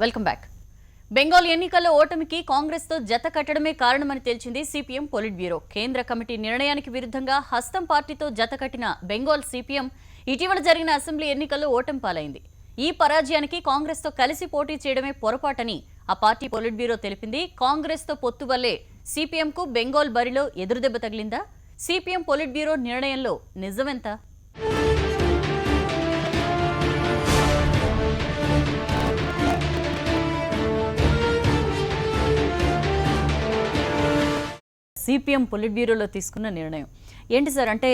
Welcome back. Bengal ఎన్నికల్లో ఓటమికి కాంగ్రెస్తో జత కట్టడమే కారణమని తేల్చింది సిపిఎం పొలిట్ బ్యూరో. కేంద్ర కమిటీ నిర్ణయానికి విరుద్ధంగా హస్తం పార్టీతో జత కట్టిన బెంగాల్ సిపిఎం ఇటీవల జరిగిన అసెంబ్లీ ఎన్నికల్లో ఓటమి పాలైంది. ఈ పరాజయానికి కాంగ్రెస్తో కలిసి పోటీ చేయడమే పొరపాటని ఆ పార్టీ పొలిట్ బ్యూరో తెలిపింది. కాంగ్రెస్తో పొత్తు వల్లే సిపిఎంకు బెంగాల్ బరిలో ఎదురుదెబ్బ తగిలిందా? సిపిఎం పొలిట్ బ్యూరో నిర్ణయంలో నిజమెంత? సిపిఎం పొలిట్ బ్యూరోలో తీసుకున్న నిర్ణయం ఏంటి సార్? అంటే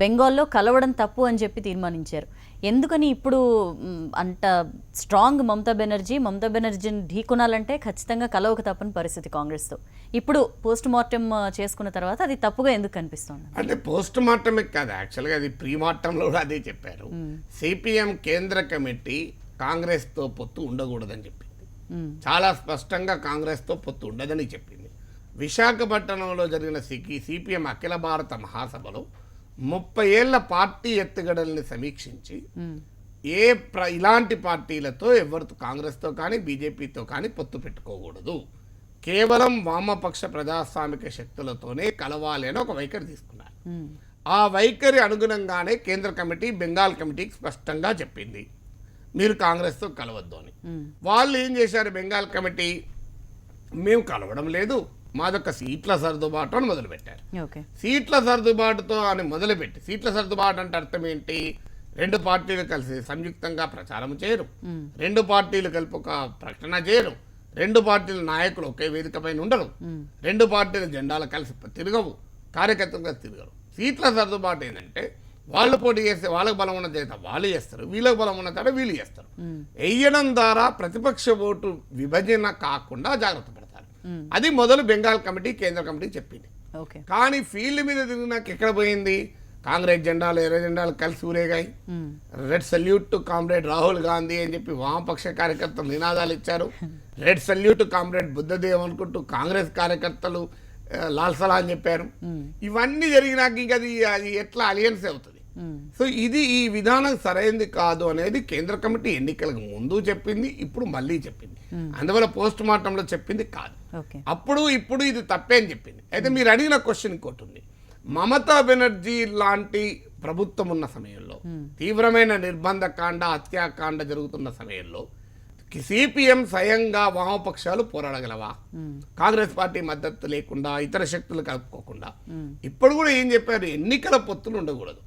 బెంగాల్లో కలవడం తప్పు అని చెప్పి తీర్మానించారు. ఎందుకని ఇప్పుడు అంత స్ట్రాంగ్ మమతా బెనర్జీని ఢీకొనాలంటే ఖచ్చితంగా కలవక తప్పని పరిస్థితి కాంగ్రెస్తో. ఇప్పుడు పోస్ట్ మార్టం చేసుకున్న తర్వాత అది తప్పుగా ఎందుకు కనిపిస్తుంది? అంటే పోస్ట్ మార్టమే కాదు, యాక్చువల్గా అది ప్రీ మార్టంలో కూడా అదే చెప్పారు. సిపిఎం కేంద్ర కమిటీ కాంగ్రెస్తో పొత్తు ఉండకూడదని చెప్పింది. చాలా స్పష్టంగా కాంగ్రెస్తో పొత్తు ఉండదని చెప్పింది. విశాఖపట్నంలో జరిగిన సిపిఎం అఖిల భారత మహాసభలో 30 ఏళ్ల పార్టీ ఎత్తుగడల్ని సమీక్షించి ఇలాంటి పార్టీలతో ఎవరితో కాంగ్రెస్తో కానీ బీజేపీతో కానీ పొత్తు పెట్టుకోకూడదు, కేవలం వామపక్ష ప్రజాస్వామిక శక్తులతోనే కలవాలి అని ఒక వైఖరి తీసుకున్నారు. ఆ వైఖరి అనుగుణంగానే కేంద్ర కమిటీ బెంగాల్ కమిటీకి స్పష్టంగా చెప్పింది మీరు కాంగ్రెస్తో కలవద్దు అని. వాళ్ళు ఏం చేశారు? బెంగాల్ కమిటీ మేము కలవడం లేదు, మాదొక సీట్ల సర్దుబాటు అని మొదలుపెట్టారు. సీట్ల సర్దుబాటుతో అని మొదలుపెట్టి, సీట్ల సర్దుబాటు అంటే అర్థం ఏంటి? 2 పార్టీలు కలిసి సంయుక్తంగా ప్రచారం చేయరు, 2 పార్టీలు కలిపి ఒక ప్రకటన చేయరు, 2 పార్టీల నాయకులు ఒకే వేదిక పైన ఉండరు, 2 పార్టీల జెండాలు కలిసి తిరగవు, కార్యకర్తలుగా తిరగరు. సీట్ల సర్దుబాటు ఏంటంటే వాళ్ళు పోటీ చేస్తే వాళ్ళకు బలం ఉన్న చేత వాళ్ళు చేస్తారు, వీళ్ళకి బలం ఉన్న చేత వీళ్ళు చేస్తారు. వేయడం ద్వారా ప్రతిపక్ష ఓటు విభజన కాకుండా జాగ్రత్త పడతారు. అది మొదలు బెంగాల్ కమిటీ కేంద్ర కమిటీ చెప్పింది. కానీ ఫీల్డ్ మీద తిరిగినాక ఎక్కడ పోయింది? కాంగ్రెస్ జెండాలు ఎర్ర జెండాలు కలిసి ఊరేగాయి. Red salute to comrade Rahul Gandhi అని చెప్పి వామపక్ష కార్యకర్తలు నినాదాలు ఇచ్చారు. Red salute to comrade Buddhadev అనుకుంటూ కాంగ్రెస్ కార్యకర్తలు లాల్ సలా అని చెప్పారు. ఇవన్నీ జరిగినాక ఇంకా అది ఎట్లా అలియన్స్ అవుతుంది? సో ఈ విధానం సరైనది కాదు అనేది కేంద్ర కమిటీ ఎన్నికలకు ముందు చెప్పింది, ఇప్పుడు మళ్ళీ చెప్పింది. అందువల్ల పోస్ట్ మార్టంలో చెప్పింది కాదు, ఇప్పుడు ఇది తప్పే అని చెప్పింది. అయితే మీరు అడిగిన క్వశ్చన్ ఇంకోటి ఉంది. మమతా బెనర్జీ లాంటి ప్రభుత్వం ఉన్న సమయంలో, తీవ్రమైన నిర్బంధకాండ హత్యాకాండ జరుగుతున్న సమయంలో సిపిఎం స్వయంగా వామపక్షాలు పోరాడగలవా? కాంగ్రెస్ పార్టీ మద్దతు లేకుండా, ఇతర శక్తులు కలుపుకోకుండా. ఇప్పుడు కూడా ఏం చెప్పారు? ఎన్నికల పొత్తులు ఉండకూడదు,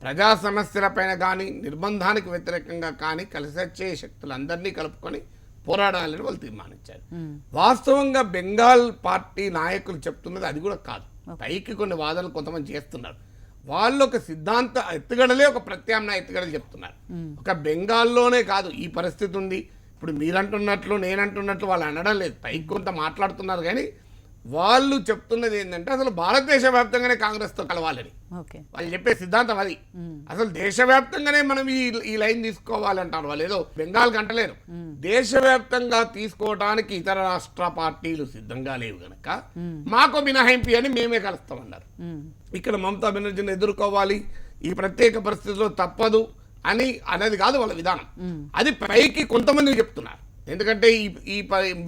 ప్రజా సమస్యలపైన కానీ నిర్బంధానికి వ్యతిరేకంగా కానీ కలిసి వచ్చే శక్తులందరినీ కలుపుకొని పోరాడాలని వాళ్ళు తీర్మానించారు. వాస్తవంగా బెంగాల్ పార్టీ నాయకులు చెప్తున్నది అది కూడా కాదు. పైకి కొన్ని వాదనలు కొంతమంది చేస్తున్నారు. వాళ్ళు ఒక సిద్ధాంత ఎత్తుగడలే ఒక ప్రత్యామ్నాయ ఎత్తుగడలు చెప్తున్నారు. ఒక బెంగాల్లోనే కాదు ఈ పరిస్థితి ఉంది. ఇప్పుడు మీరంటున్నట్లు నేనంటున్నట్లు వాళ్ళు అనడం లేదు, పైకి కొంత మాట్లాడుతున్నారు. కానీ వాళ్ళు చెప్తున్నది ఏంటంటే అసలు భారతదేశ వ్యాప్తంగానే కాంగ్రెస్తో కలవాలని వాళ్ళు చెప్పే సిద్ధాంతం అది. అసలు దేశవ్యాప్తంగానే మనం ఈ లైన్ తీసుకోవాలంటారు వాళ్ళు. ఏదో బెంగాల్ కంటలేరు, దేశవ్యాప్తంగా తీసుకోవడానికి ఇతర రాష్ట్ర పార్టీలు సిద్ధంగా లేవు గనక మాకు మినహాయింపు అని మేమే కలుస్తామన్నారు. ఇక్కడ మమతా బెనర్జీని ఎదుర్కోవాలి, ఈ ప్రత్యేక పరిస్థితిలో తప్పదు అని అనేది కాదు వాళ్ళ విధానం. అది పైకి కొంతమంది చెప్తున్నారు, ఎందుకంటే ఈ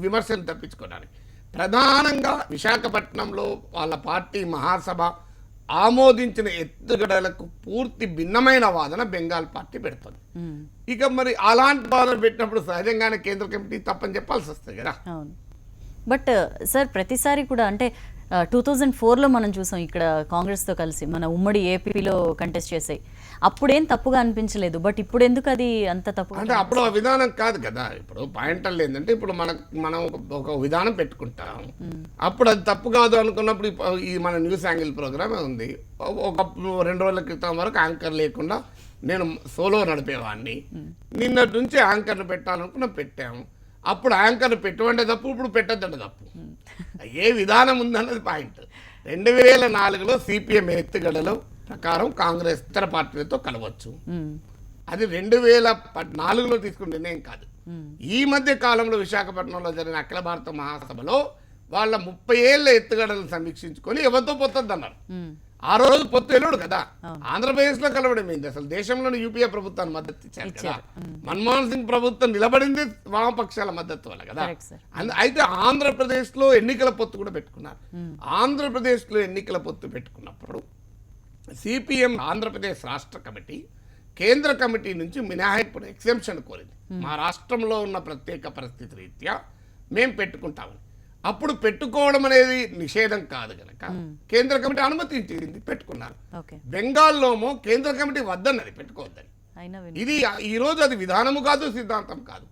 విమర్శను తప్పించుకోవడానికి. ప్రధానంగా విశాఖపట్నంలో వాళ్ళ పార్టీ మహాసభ ఆమోదించిన ఎత్తుగడలకు పూర్తి భిన్నమైన వాదన బెంగాల్ పార్టీ పెడుతుంది. ఇక మరి అలాంటి వాదన పెట్టినప్పుడు సహజంగానే కేంద్ర కమిటీ తప్పని చెప్పాల్సి వస్తుంది కదా. బట్ సార్ ప్రతిసారి కూడా అంటే 2004లో మనం చూసాం ఇక్కడ కాంగ్రెస్తో కలిసి మన ఉమ్మడి ఏపీలో కంటెస్ట్ చేసాయి. అప్పుడేం తప్పుగా అనిపించలేదు, బట్ ఇప్పుడు ఎందుకు అది అంత తప్పు? అంటే అప్పుడు ఆ విధానం కాదు కదా. ఇప్పుడు పాయింట్ ఏంటంటే ఇప్పుడు మనం ఒక విధానం పెట్టుకుంటాం, అప్పుడు అది తప్పు కాదు అనుకున్నప్పుడు ఈ మన న్యూస్ యాంగిల్ ప్రోగ్రామ్ ఉంది. ఒక 2 రోజుల క్రితం వరకు యాంకర్ లేకుండా నేను సోలో నడిపేవాడిని. నిన్నటి నుంచి యాంకర్ను పెట్టాలనుకున్నా పెట్టాము. అప్పుడు యాంకర్ పెట్టువంటే తప్పు, ఇప్పుడు పెట్టద్దంటే తప్పు. ఏ విధానం ఉందన్నది పాయింట్. 2004లో సిపిఎం ఎత్తుగడలో ప్రకారం కాంగ్రెస్ ఇతర పార్టీలతో కలవచ్చు. అది 2014లో తీసుకున్న నిర్ణయం కాదు. ఈ మధ్య కాలంలో విశాఖపట్నంలో జరిగిన అఖిల భారత మహాసభలో వాళ్ళ 30 ఏళ్ల ఎత్తుగడలను సమీక్షించుకొని ఎవరితో పోతుంది అన్నారు. ఆ రోజు పొత్తు వెళ్ళాడు కదా, ఆంధ్రప్రదేశ్ లో కలవడమైంది. అసలు దేశంలోని యూపీఏ ప్రభుత్వాన్ని మద్దతు ఇచ్చారు కదా. మన్మోహన్ సింగ్ ప్రభుత్వం నిలబడింది వామపక్షాల మద్దతు వల్ల కదా. అయితే ఆంధ్రప్రదేశ్ లో ఎన్నికల పొత్తు కూడా పెట్టుకున్నారు. ఆంధ్రప్రదేశ్ లో ఎన్నికల పొత్తు పెట్టుకున్నప్పుడు సిపిఎం ఆంధ్రప్రదేశ్ రాష్ట్ర కమిటీ కేంద్ర కమిటీ నుంచి మినహాయింపు ఎగ్జెంప్షన్ కోరింది. మా రాష్ట్రంలో ఉన్న ప్రత్యేక పరిస్థితి రీత్యా మేము పెట్టుకుంటామని. అప్పుడు పెట్టుకోవడం అనేది నిషేధం కాదు కనుక కేంద్ర కమిటీ అనుమతించింది, పెట్టుకున్నారు. బెంగాల్లోమో కేంద్ర కమిటీ వద్దన్నది, పెట్టుకోవద్దని. ఇది ఈ రోజు అది విధానము కాదు, సిద్ధాంతం కాదు,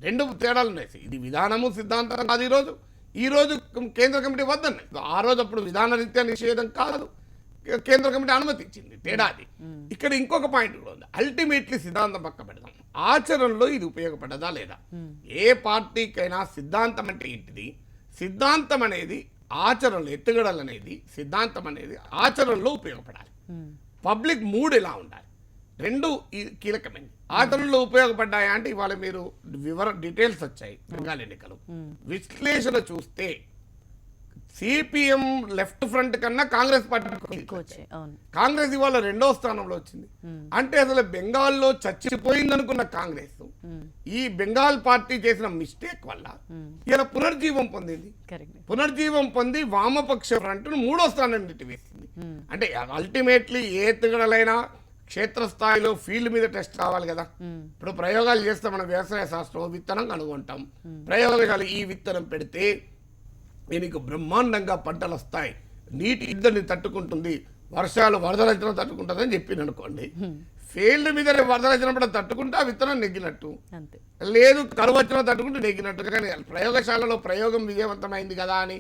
రెండు తేడాలు ఉన్నాయి. ఇది విధానము సిద్ధాంతం కాదు. ఈ రోజు కేంద్ర కమిటీ వద్దన్నది. ఆ రోజు అప్పుడు విధాన రీత్యా నిషేధం కాదు, కేంద్ర కమిటీ అనుమతించింది, తేడాది. ఇక్కడ ఇంకొక పాయింట్ కూడా ఉంది. అల్టిమేట్లీ సిద్ధాంతం పక్క పెడదాం, ఆచరణలో ఇది ఉపయోగపడదా లేదా? ఏ పార్టీకైనా సిద్ధాంతం అంటే ఏంటిది? సిద్ధాంతం అనేది ఆచరణలో, ఎత్తుగడలు అనేది సిద్ధాంతం అనేది ఆచరణలో ఉపయోగపడాలి. పబ్లిక్ మూడ్ ఎలా ఉండాలి, రెండు కీలకమైనది. ఆచరణలో ఉపయోగపడ్డాయా అంటే ఇవాళ మీరు డీటెయిల్స్ వచ్చాయి. బెంగాల్ ఎన్నికలు విశ్లేషణ చూస్తే సిపిఎం లెఫ్ట్ ఫ్రంట్ కన్నా కాంగ్రెస్ పార్టీ, కాంగ్రెస్ ఇవాళ 2వ స్థానంలో వచ్చింది. అంటే అసలు బెంగాల్లో చచ్చిపోయింది అనుకున్న కాంగ్రెస్ ఈ బెంగాల్ పార్టీ చేసిన మిస్టేక్ వల్ల ఇలా పునర్జీవం పొందింది. పునర్జీవం పొంది వామపక్ష ఫ్రంట్ 3వ స్థానం నెట్టివేసింది. అంటే అల్టిమేట్లీ ఏ ఎత్తుగడలైనా క్షేత్రస్థాయిలో ఫీల్డ్ మీద టెస్ట్ కావాలి కదా. ఇప్పుడు ప్రయోగాలు చేస్తే మన వ్యవసాయ శాస్త్రం విత్తనం కనుగొంటాం. ప్రయోగాలు ఈ విత్తనం పెడితే దీనికి బ్రహ్మాండంగా పంటలు వస్తాయి, నీటి ఇద్దరిని తట్టుకుంటుంది, వర్షాలు వరదలు తట్టుకుంటుంది అని చెప్పింది అనుకోండి. ఫీల్డ్ మీద వరదలు వచ్చినప్పుడు తట్టుకుంటే ఆ విత్తనం నెగ్గినట్టు, లేదు కరువు వచ్చినా తట్టుకుంటే నెగ్గినట్టు. కానీ ప్రయోగశాలలో ప్రయోగం విజయవంతమైంది కదా అని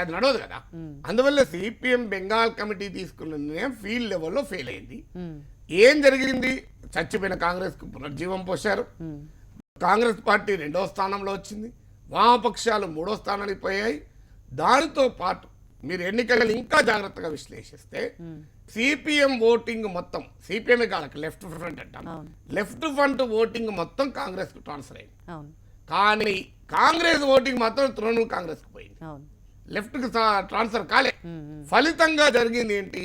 అది నడవదు కదా. అందువల్ల సిపిఎం బెంగాల్ కమిటీ తీసుకున్న నిర్ణయం ఫీల్డ్ లెవెల్లో ఫెయిల్ అయింది. ఏం జరిగింది? చచ్చిపోయిన కాంగ్రెస్ కు పునర్జీవం పోశారు. కాంగ్రెస్ పార్టీ 2వ స్థానంలో వచ్చింది, వామపక్షాలు 3వ స్థానానికి పోయాయి. దానితో పాటు మీరు ఎన్నికలను ఇంకా జాగ్రత్తగా విశ్లేషిస్తే సిపిఎం ఓటింగ్ మొత్తం, సిపిఎం కాదు లెఫ్ట్ ఫ్రంట్ అంటాం, లెఫ్ట్ ఫ్రంట్ ఓటింగ్ మొత్తం కాంగ్రెస్ కు ట్రాన్స్ఫర్ అయింది. కానీ కాంగ్రెస్ ఓటింగ్ మాత్రం తృణమూల్ కాంగ్రెస్ కు పోయింది, లెఫ్ట్ కు ట్రాన్స్ఫర్ కాలే. ఫలితంగా జరిగింది ఏంటి?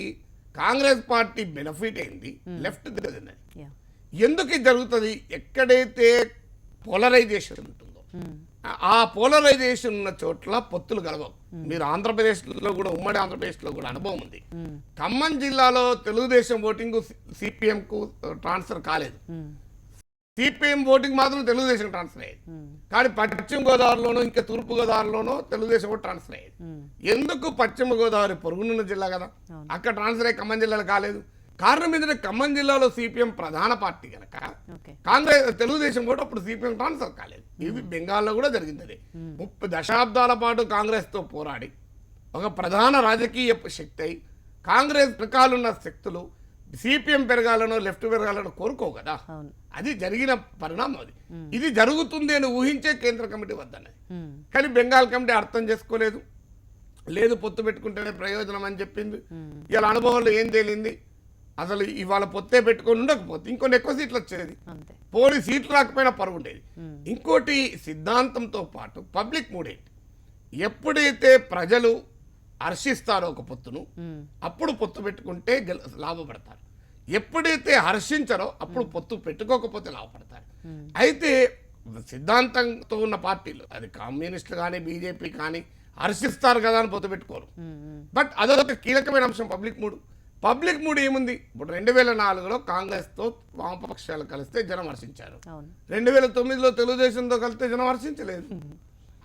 కాంగ్రెస్ పార్టీ బెనిఫిట్ అయింది, లెఫ్ట్ తిన్నది. ఎందుకు ఇది జరుగుతుంది? ఎక్కడైతే పోలరైజేషన్ ఉంటుందో ఆ పోలరైజేషన్ ఉన్న చోట్ల పొత్తులు కలవవు. మీరు ఆంధ్రప్రదేశ్లో కూడా, ఉమ్మడి ఆంధ్రప్రదేశ్లో కూడా అనుభవం ఉంది. ఖమ్మం జిల్లాలో తెలుగుదేశం ఓటింగ్ సిపిఎం కు ట్రాన్స్ఫర్ కాలేదు, సిపిఎం ఓటింగ్ మాత్రం తెలుగుదేశం ట్రాన్స్ఫర్ అయ్యేది. కానీ పశ్చిమ గోదావరిలోనూ ఇంకా తూర్పు గోదావరిలోనూ తెలుగుదేశం కూడా ట్రాన్స్ఫర్ అయ్యేది. ఎందుకు? పశ్చిమ గోదావరి పొరుగునున్న జిల్లా కదా, అక్కడ ట్రాన్స్ఫర్ అయ్యి ఖమ్మం జిల్లాలో కాలేదు. కారణం ఏంటంటే ఖమ్మం జిల్లాలో సిపిఎం ప్రధాన పార్టీ కనుక కాంగ్రెస్ తెలుగుదేశం కూడా అప్పుడు సిపిఎం ట్రాన్స్ఫర్ కాలేదు. ఇది బెంగాల్లో కూడా జరిగింది. అది 30 దశాబ్దాల పాటు కాంగ్రెస్ తో పోరాడి ఒక ప్రధాన రాజకీయ శక్తి అయి కాంగ్రెస్ రకాలున్న శక్తులు సిపిఎం పెరగాలనో లెఫ్ట్ పెరగాలనో కోరుకో కదా. అది జరిగిన పరిణామం. అది ఇది జరుగుతుంది అని ఊహించే కేంద్ర కమిటీ వద్దన్నది. కానీ బెంగాల్ కమిటీ అర్థం చేసుకోలేదు, లేదు పొత్తు పెట్టుకుంటేనే ప్రయోజనం అని చెప్పింది. ఇలా అనుభవంలో ఏం తేలింది? అసలు ఇవాళ పొత్తే పెట్టుకొని ఉండకపోతే ఇంకొన్ని ఎక్కువ సీట్లు వచ్చేది, పోనీ సీట్లు రాకపోయినా పరువు ఉండేది. ఇంకోటి సిద్ధాంతంతో పాటు పబ్లిక్ మూడ్ ఏంటి? ఎప్పుడైతే ప్రజలు హర్షిస్తారో ఒక పొత్తును అప్పుడు పొత్తు పెట్టుకుంటే లాభపడతారు. ఎప్పుడైతే హర్షించరో అప్పుడు పొత్తు పెట్టుకోకపోతే లాభపడతారు. అయితే సిద్ధాంతంతో ఉన్న పార్టీలు, అది కమ్యూనిస్టులు కానీ బీజేపీ కానీ, హర్షిస్తారు కదా అని పొత్తు పెట్టుకోరు. బట్ అదొక కీలకమైన అంశం పబ్లిక్ మూడ్. పబ్లిక్ మూడ్ ఏముంది? ఇప్పుడు 2004లో కాంగ్రెస్తో వామపక్షాలు కలిస్తే జనం హర్షించారు, 2009లో తెలుగుదేశంతో కలిస్తే జనం హర్షించలేదు.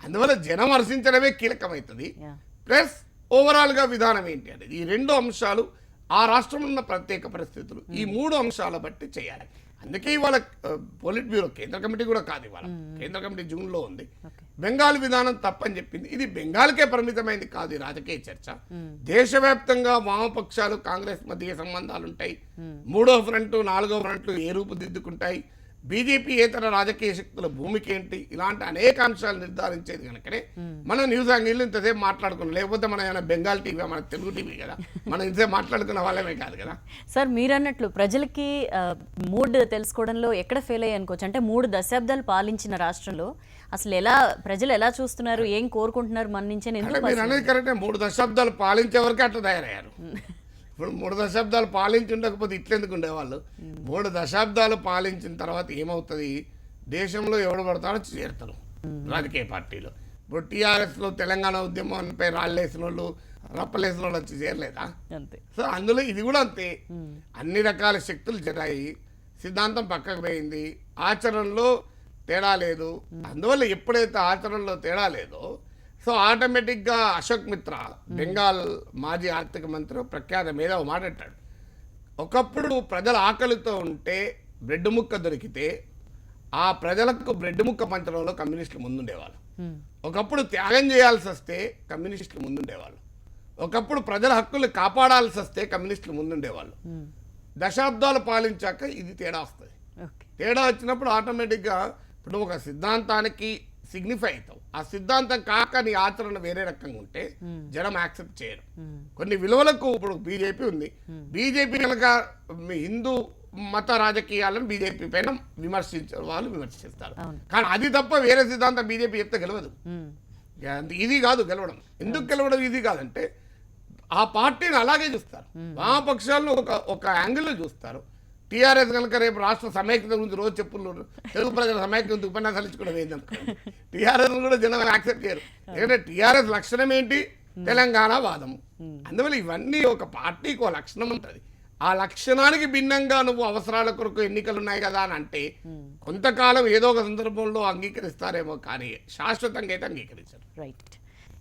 అందువల్ల జనం హర్షించడమే కీలకమవుతుంది. ప్లస్ ఓవరాల్గా విధానం ఏంటి అనేది, ఈ 2 అంశాలు, ఆ రాష్ట్రంలో ఉన్న ప్రత్యేక పరిస్థితులు, ఈ 3 అంశాల బట్టి చేయాలి. అందుకే ఇవాళ పోలిట్ బ్యూరో కేంద్ర కమిటీ కూడా కాదు, ఇవాళ కేంద్ర కమిటీ జూన్లో ఉంది. బెంగాల్ విధానం తప్పని చెప్పింది. ఇది బెంగాల్కే పరిమితమైంది కాదు ఈ రాజకీయ చర్చ. దేశవ్యాప్తంగా వామపక్షాలు కాంగ్రెస్ మధ్య సంబంధాలు ఉంటాయి. 3వ ఫ్రంట్ 4వ ఫ్రంట్లు ఏ రూపుదిద్దుకుంటాయి, బీజేపీ ఏతర రాజకీయ శక్తుల భూమికి ఏంటి, ఇలాంటి అనేక అంశాలు నిర్ధారించేది కనుకనే మనం న్యూస్ యాంగిల్ ఇంతసేపు మాట్లాడుకున్నాం. లేకపోతే మన ఏమైనా బెంగాల్ టీవీ, మన తెలుగు టీవీ కదా, మనం ఇంతసేపు మాట్లాడుకున్న వాళ్ళమే కాదు కదా. సార్, మీరు అన్నట్లు ప్రజలకి మూడ్ తెలుసుకోవడంలో ఎక్కడ ఫెయిల్ అయ్యి అనుకోవచ్చు? అంటే 3 దశాబ్దాలు పాలించిన రాష్ట్రంలో అసలు ప్రజలు ఎలా చూస్తున్నారు, ఏం కోరుకుంటున్నారు మన నుంచి? మీరు అనేది కరెక్టే. 3 దశాబ్దాలు పాలించే వరకే అట్లా తయారయ్యారు. ఇప్పుడు 3 దశాబ్దాలు పాలించి ఉండకపోతే ఇట్లెందుకు ఉండేవాళ్ళు? 3 దశాబ్దాలు పాలించిన తర్వాత ఏమవుతుంది? దేశంలో ఎవడు పడతాడో చేరుతారు రాజకీయ పార్టీలు. ఇప్పుడు టీఆర్ఎస్లో తెలంగాణ ఉద్యమంపై రాళ్ళేసిన వాళ్ళు, రప్పలేసిన వాళ్ళు వచ్చి చేరలేదా? అంతే. సో అందులో ఇది కూడా అంతే. అన్ని రకాల శక్తులు జరాయి, సిద్ధాంతం పక్కకు పోయింది, ఆచరణలో తేడా లేదు. అందువల్ల ఎప్పుడైతే ఆచరణలో తేడా లేదో సో ఆటోమేటిక్గా అశోక్ మిత్రా బెంగాల్ మాజీ ఆర్థిక మంత్రి ప్రఖ్యాత మీద మాట్లాడాడు. ఒకప్పుడు ప్రజల ఆకలితో ఉంటే బ్రెడ్ ముక్క దొరికితే ఆ ప్రజలకు బ్రెడ్ ముక్క పంచడంలో కమ్యూనిస్టులు ముందుండేవాళ్ళు. ఒకప్పుడు త్యాగం చేయాల్సి వస్తే కమ్యూనిస్టులు ముందుండేవాళ్ళు. ఒకప్పుడు ప్రజల హక్కులు కాపాడాల్సి వస్తే కమ్యూనిస్టులు ముందుండేవాళ్ళు. దశాబ్దాలు పాలించాక ఇది తేడా వస్తుంది. తేడా వచ్చినప్పుడు ఆటోమేటిక్గా ఇప్పుడు ఒక సిద్ధాంతానికి సిగ్నిఫై అవుతావు. ఆ సిద్ధాంతం కాక నీ ఆచరణ వేరే రకంగా ఉంటే జనం యాక్సెప్ట్ చేయరు. కొన్ని విలువలకు ఇప్పుడు బీజేపీ ఉంది. బీజేపీ కనుక హిందూ మత రాజకీయాలను బీజేపీ పైన విమర్శించే వాళ్ళు విమర్శిస్తారు. కానీ అది తప్ప వేరే సిద్ధాంతం బీజేపీ చెప్తే గెలవదు. ఇది కాదు గెలవడం. ఎందుకు గెలవడం ఇది కాదంటే ఆ పార్టీని అలాగే చూస్తారు. వామపక్షాలను ఒక యాంగిల్లో చూస్తారు. టీఆర్ఎస్ కనుక రేపు రాష్ట్ర సమైక్యత గురించి రోజు చెప్పున్నారు, తెలుగు ప్రజల సమైక్యత గురించి ఉపన్యాసాలు ఇచ్చుకోవడం ఏంటనుకోండి, టీఆర్ఎస్ కూడా జనం యాక్సెప్ట్ చేయరు. ఎందుకంటే టీఆర్ఎస్ లక్షణం ఏంటి? తెలంగాణ వాదం. అందువల్ల ఇవన్నీ ఒక పార్టీకి ఒక లక్షణం ఉంటుంది. ఆ లక్షణానికి భిన్నంగా నువ్వు అవసరాల కొరకు ఎన్నికలు ఉన్నాయి కదా అని అంటే కొంతకాలం ఏదో ఒక సందర్భంలో అంగీకరిస్తారేమో, కానీ శాశ్వతంగా అయితే అంగీకరించారు. రైట్.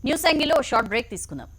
న్యూస్ యాంగిల్లో షార్ట్ బ్రేక్ తీసుకుందాం.